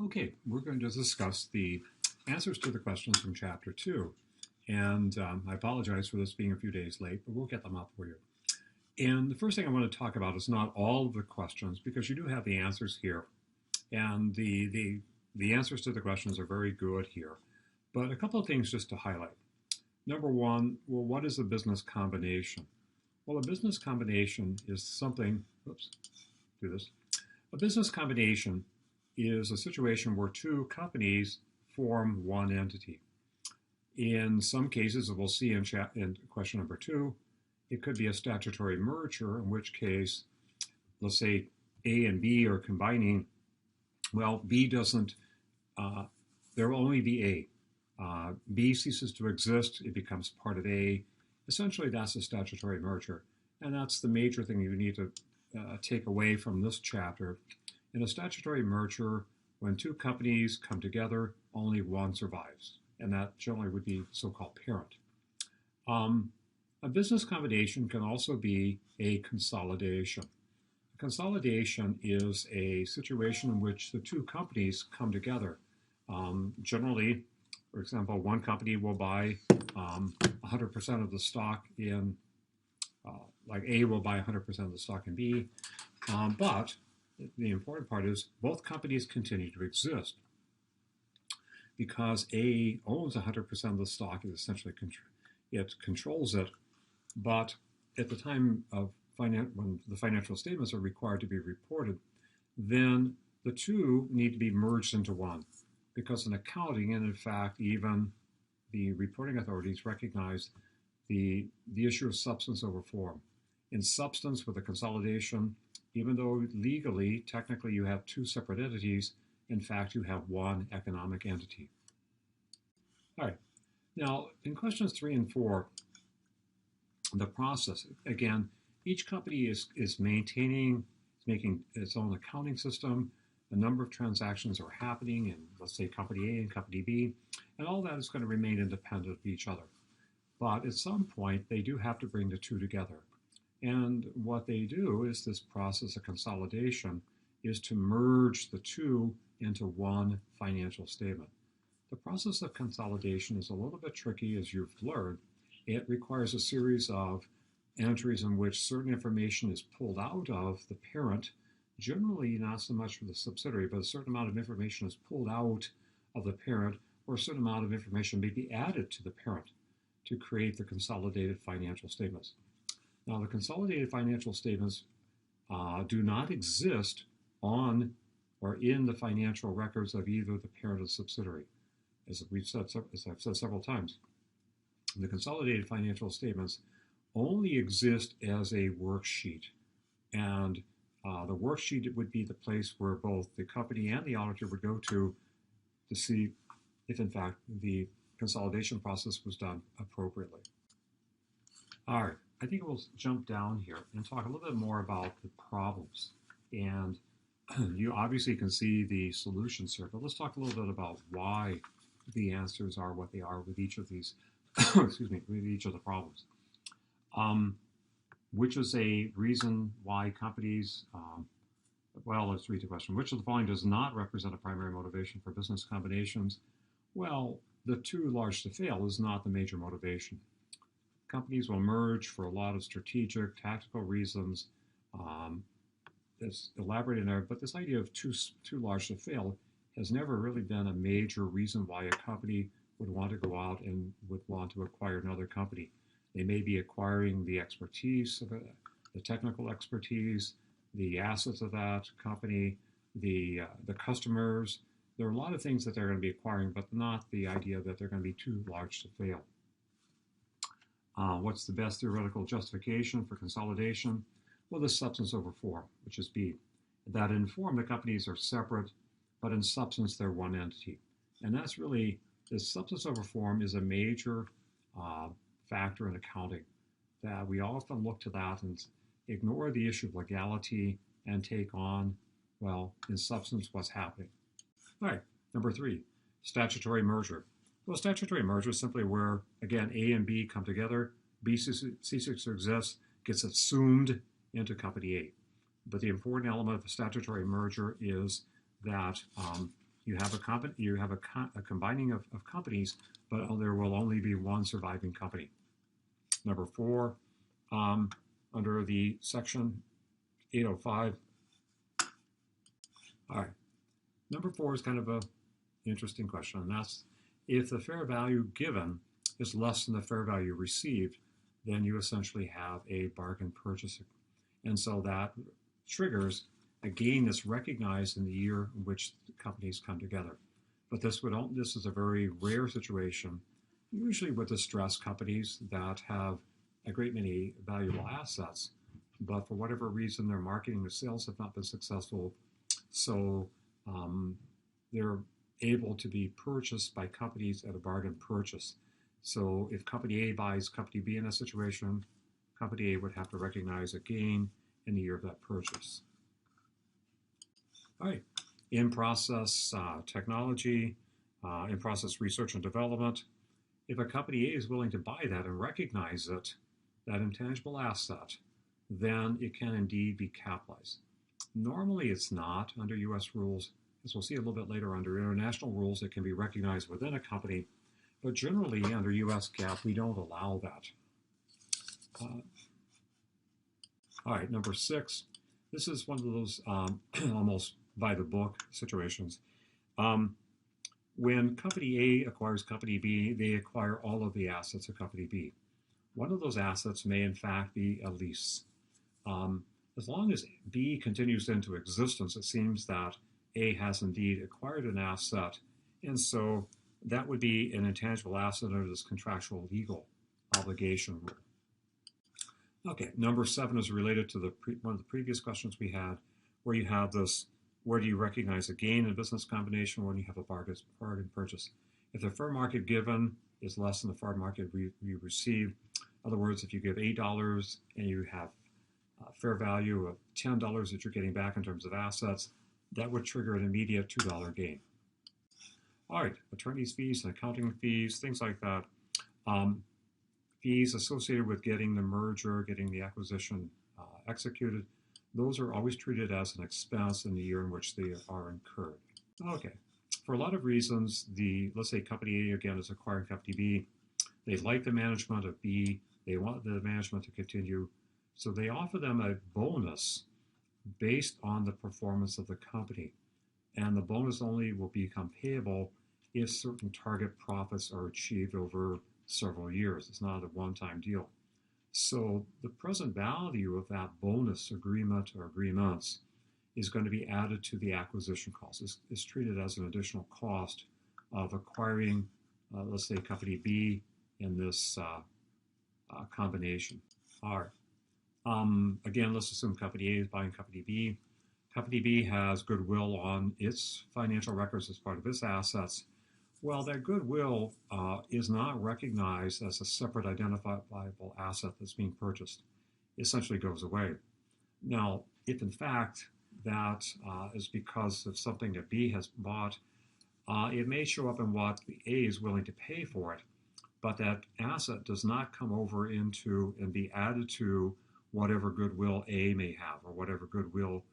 Okay, we're going to discuss the answers to the questions from Chapter 2. And I apologize for this being a few days late, but we'll get them up for you. And the first thing I want to talk about is not all of the questions, because you do have the answers here. And the answers to the questions are very good here. But a couple of things just to highlight. Number one, well, what is a business combination? Well, a business combination is something, A business combination is a situation where two companies form one entity. In some cases, we'll see in question number 2, it could be a statutory merger, in which case, let's say A and B are combining. Well, B doesn't, there will only be A. B ceases to exist, it becomes part of A. Essentially, that's a statutory merger. And that's the major thing you need to take away from this chapter. In a statutory merger, when two companies come together, only one survives. And that generally would be so-called parent. A business combination can also be a consolidation. A consolidation is a situation in which the two companies come together. Generally, for example, one company will buy 100% of the stock in, like A will buy 100% of the stock in B, but the important part is both companies continue to exist. Because A owns 100% of the stock, it essentially it controls it, but at the time of when the financial statements are required to be reported, then the two need to be merged into one. Because in accounting, and in fact even the reporting authorities recognize the issue of substance over form. In substance, with a consolidation, even though legally, technically you have two separate entities, in fact you have one economic entity. All right, now in questions 3 and 4, the process, again, each company is making its own accounting system. A number of transactions are happening in, let's say, company A and company B, and all that is going to remain independent of each other. But at some point, they do have to bring the two together. And what they do is this process of consolidation is to merge the two into one financial statement. The process of consolidation is a little bit tricky, as you've learned. It requires a series of entries in which certain information is pulled out of the parent, generally not so much from the subsidiary, but a certain amount of information is pulled out of the parent, or a certain amount of information may be added to the parent to create the consolidated financial statements. Now, the consolidated financial statements do not exist on or in the financial records of either the parent or the subsidiary. As I've said several times, the consolidated financial statements only exist as a worksheet. And the worksheet would be the place where both the company and the auditor would go to see if, in fact, the consolidation process was done appropriately. All right, I think we'll jump down here and talk a little bit more about the problems. And you obviously can see the solutions here, but let's talk a little bit about why the answers are what they are with each of these, with each of the problems. Which is a reason why companies, well, let's read the question. Which of the following does not represent a primary motivation for business combinations? Well, the too large to fail is not the major motivation. Companies will merge for a lot of strategic, tactical reasons. It's elaborated there, but this idea of too large to fail has never really been a major reason why a company would want to go out and would want to acquire another company. They may be acquiring the expertise, the technical expertise, the assets of that company, the customers. There are a lot of things that they're going to be acquiring, but not the idea that they're going to be too large to fail. What's the best theoretical justification for consolidation? Well, the substance over form, which is B. That in form, the companies are separate, but in substance, they're one entity. And that's really, the substance over form is a major factor in accounting, that we often look to that and ignore the issue of legality and take on, well, in substance, what's happening. All right, number 3, statutory merger. Well, statutory merger is simply where, again, A and B come together, B ceases to exist, gets assumed into company A. But the important element of a statutory merger is that you have a combining of companies, but there will only be one surviving company. Number 4, under the section 805. All right. Number 4 is kind of a interesting question, and that's if the fair value given is less than the fair value received, then you essentially have a bargain purchase. And so that triggers a gain that's recognized in the year in which the companies come together. But this is a very rare situation, usually with distressed companies that have a great many valuable assets, but for whatever reason, their marketing or sales have not been successful. So they're able to be purchased by companies at a bargain purchase. So if Company A buys Company B in a situation, Company A would have to recognize a gain in the year of that purchase. All right, in-process technology, in-process research and development. If a Company A is willing to buy that and recognize it, that intangible asset, then it can indeed be capitalized. Normally it's not under U.S. rules. As we'll see a little bit later, under international rules, it can be recognized within a company, but generally under U.S. GAAP, we don't allow that. All right, number 6. This is one of those almost by the book situations. When Company A acquires Company B, they acquire all of the assets of Company B. One of those assets may in fact be a lease. As long as B continues into existence, it seems that A has indeed acquired an asset, and so that would be an intangible asset under this contractual legal obligation rule. Okay, number 7 is related to one of the previous questions we had, where you have this, where do you recognize a gain in a business combination when you have a bargain purchase? If the fair market given is less than the fair market you receive, in other words, if you give $8 and you have a fair value of $10 that you're getting back in terms of assets, that would trigger an immediate $2 gain. All right, attorney's fees and accounting fees, things like that. Fees associated with getting the merger, getting the acquisition executed, those are always treated as an expense in the year in which they are incurred. Okay, for a lot of reasons, let's say Company A again is acquiring Company B. They like the management of B. They want the management to continue. So they offer them a bonus based on the performance of the company. And the bonus only will become payable if certain target profits are achieved over several years. It's not a one-time deal. So the present value of that bonus agreement or agreements is going to be added to the acquisition cost. It's treated as an additional cost of acquiring, let's say, Company B in this combination. All right. Again, let's assume Company A is buying Company B. Company B has goodwill on its financial records as part of its assets. Well, that goodwill is not recognized as a separate identifiable asset that's being purchased. It essentially goes away. Now, if in fact that is because of something that B has bought, it may show up in what the A is willing to pay for it, but that asset does not come over into and be added to whatever goodwill A may have or whatever goodwill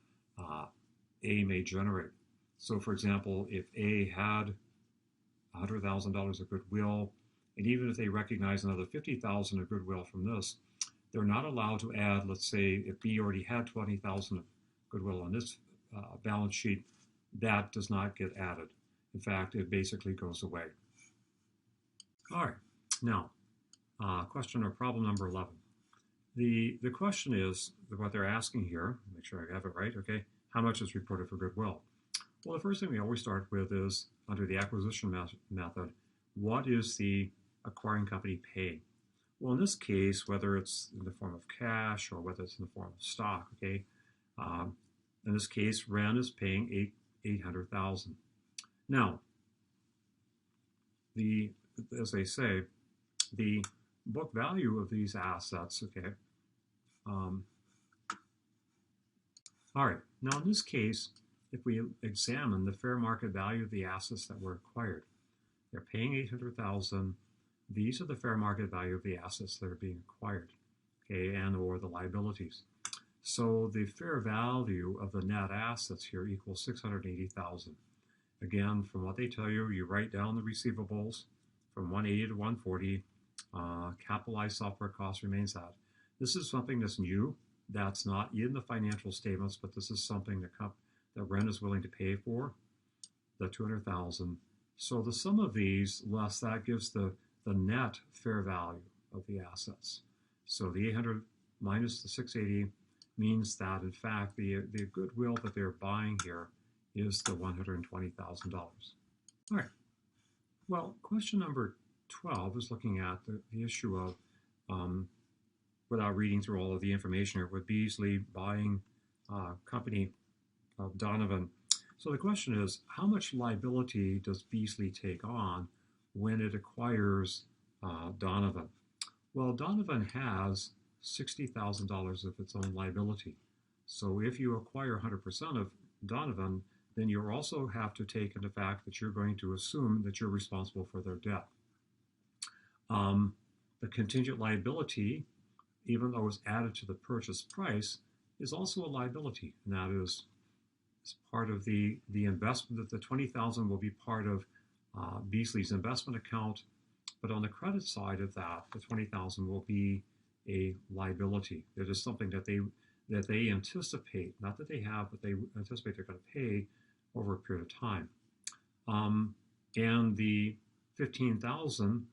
A may generate. So, for example, if A had $100,000 of goodwill, and even if they recognize another $50,000 of goodwill from this, they're not allowed to add, let's say, if B already had $20,000 of goodwill on this balance sheet, that does not get added. In fact, it basically goes away. All right, now, question or problem number 11. The question is, what they're asking here, make sure I have it right, okay, how much is reported for goodwill? Well, the first thing we always start with is, under the acquisition method, what is the acquiring company paying? Well, in this case, whether it's in the form of cash or whether it's in the form of stock, okay, in this case, Ren is paying $800,000. Now, as they say, the book value of these assets, okay, all right, now in this case, if we examine the fair market value of the assets that were acquired, they're paying $800,000. These are the fair market value of the assets that are being acquired, okay, and or the liabilities. So the fair value of the net assets here equals $680,000. Again, from what they tell you, you write down the receivables from 180 to 140. Capitalized software cost remains that. This is something that's new. That's not in the financial statements, but this is something that Ren is willing to pay for, the 200,000. So the sum of these less that gives the net fair value of the assets. So the 800 minus the 680 means that in fact the goodwill that they're buying here is the $120,000. All right. Well, question number 12 is looking at the issue of, without reading through all of the information here, with Beasley buying company of Donovan. So the question is, how much liability does Beasley take on when it acquires Donovan? Well, Donovan has $60,000 of its own liability. So if you acquire 100% of Donovan, then you also have to take into fact that you're going to assume that you're responsible for their debt. The contingent liability, even though it's added to the purchase price, is also a liability, and that is part of the investment. That the $20,000 will be part of Beasley's investment account, but on the credit side of that, the $20,000 will be a liability. It is something that they anticipate, not that they have, but they anticipate they're going to pay over a period of time. And the $15,000,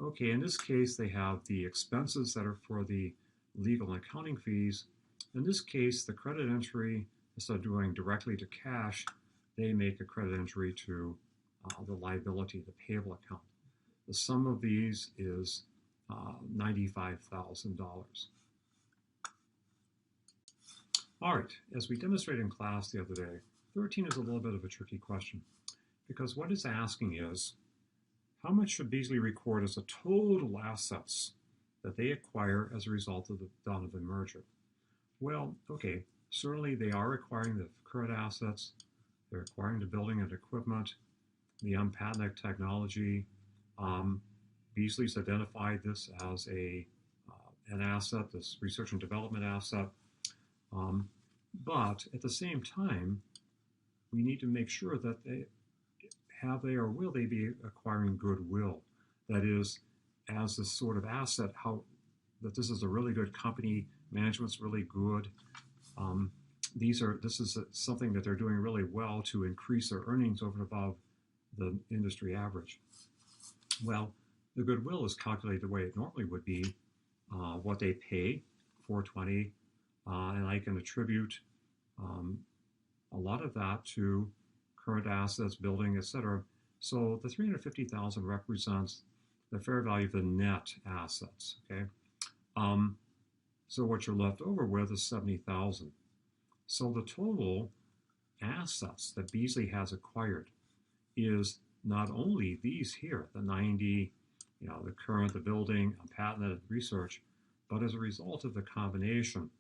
okay, in this case, they have the expenses that are for the legal and accounting fees. In this case, the credit entry, instead of doing directly to cash, they make a credit entry to the liability, the payable account. The sum of these is $95,000. All right, as we demonstrated in class the other day, 13 is a little bit of a tricky question, because what it's asking is, how much should Beasley record as the total assets that they acquire as a result of the Donovan merger? Well, okay, certainly they are acquiring the current assets, they're acquiring the building and equipment, the unpatented technology. Beasley's identified this as an asset, this research and development asset. But at the same time, we need to make sure that or will they be acquiring goodwill? That is, as this sort of asset, that this is a really good company, management's really good. This is something that they're doing really well to increase their earnings over and above the industry average. Well, the goodwill is calculated the way it normally would be, what they pay, $420, and I can attribute a lot of that to current assets, building, etc. So the $350,000 represents the fair value of the net assets. Okay, so what you're left over with is $70,000. So the total assets that Beasley has acquired is not only these here, the 90, the current, the building, patented research, but as a result of the combination,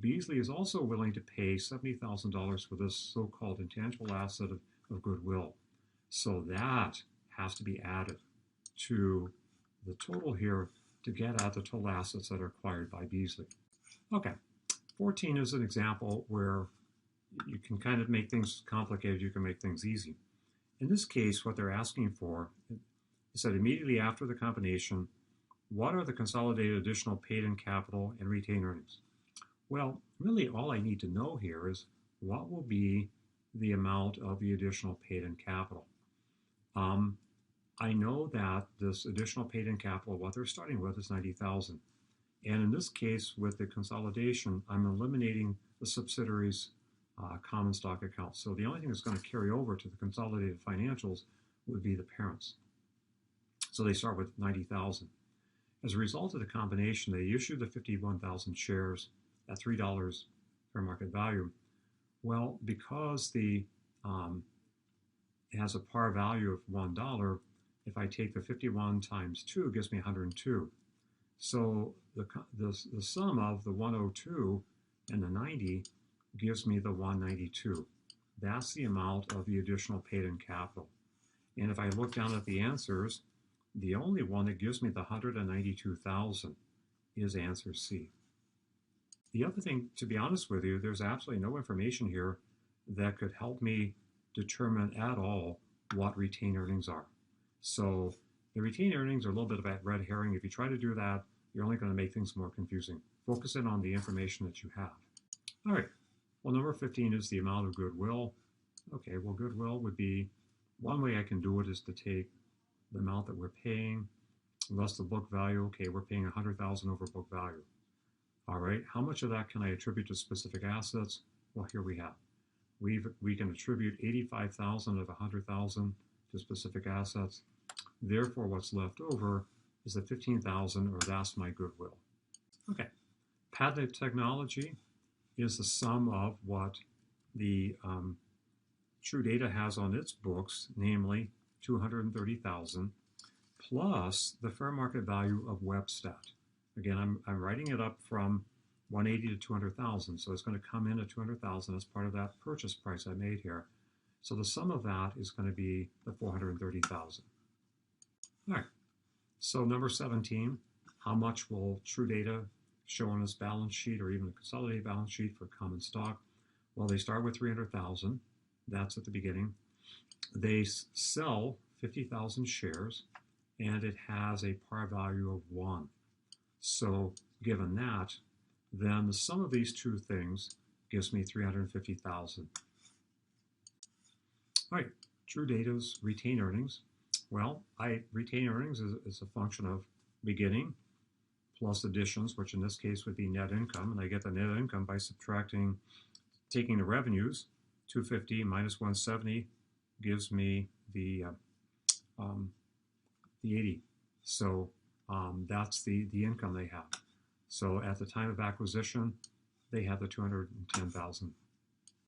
Beasley is also willing to pay $70,000 for this so-called intangible asset of goodwill. So that has to be added to the total here to get at the total assets that are acquired by Beasley. Okay, 14 is an example where you can kind of make things complicated, you can make things easy. In this case, what they're asking for is that immediately after the combination, what are the consolidated additional paid-in capital and retained earnings? Well, really all I need to know here is what will be the amount of the additional paid-in capital. I know that this additional paid-in capital, what they're starting with is $90,000. And in this case, with the consolidation, I'm eliminating the subsidiaries' common stock account. So the only thing that's going to carry over to the consolidated financials would be the parents. So they start with $90,000. As a result of the combination, they issue the 51,000 shares at $3 fair market value. Well, because it has a par value of $1, if I take the 51 times 2, it gives me 102. So the sum of the 102 and the 90 gives me the 192. That's the amount of the additional paid-in capital. And if I look down at the answers, the only one that gives me the 192,000 is answer C. The other thing, to be honest with you, there's absolutely no information here that could help me determine at all what retained earnings are. So the retained earnings are a little bit of a red herring. If you try to do that, you're only going to make things more confusing. Focus in on the information that you have. All right. Well, number 15 is the amount of goodwill. Okay, well, goodwill would be, one way I can do it is to take the amount that we're paying less the book value. Okay, we're paying $100,000 over book value. All right, how much of that can I attribute to specific assets? Well, here we have. We can attribute 85,000 of 100,000 to specific assets. Therefore, what's left over is the 15,000, or that's my goodwill. Okay, patented technology is the sum of what the True Data has on its books, namely 230,000, plus the fair market value of WebStat. Again, I'm writing it up from 180 to 200,000, so it's going to come in at 200,000 as part of that purchase price I made here. So the sum of that is going to be the 430,000. All right. So number 17, how much will True Data show on its balance sheet, or even a consolidated balance sheet for common stock? Well, they start with 300,000. That's at the beginning. They sell 50,000 shares, and it has a par value of 1. So given that, then the sum of these two things gives me 350,000. All right, True Data's retained earnings. Well, retained earnings is a function of beginning plus additions, which in this case would be net income, and I get the net income by taking the revenues. 250 minus 170 gives me the 80. So that's the income they have. So at the time of acquisition, they have the 210,000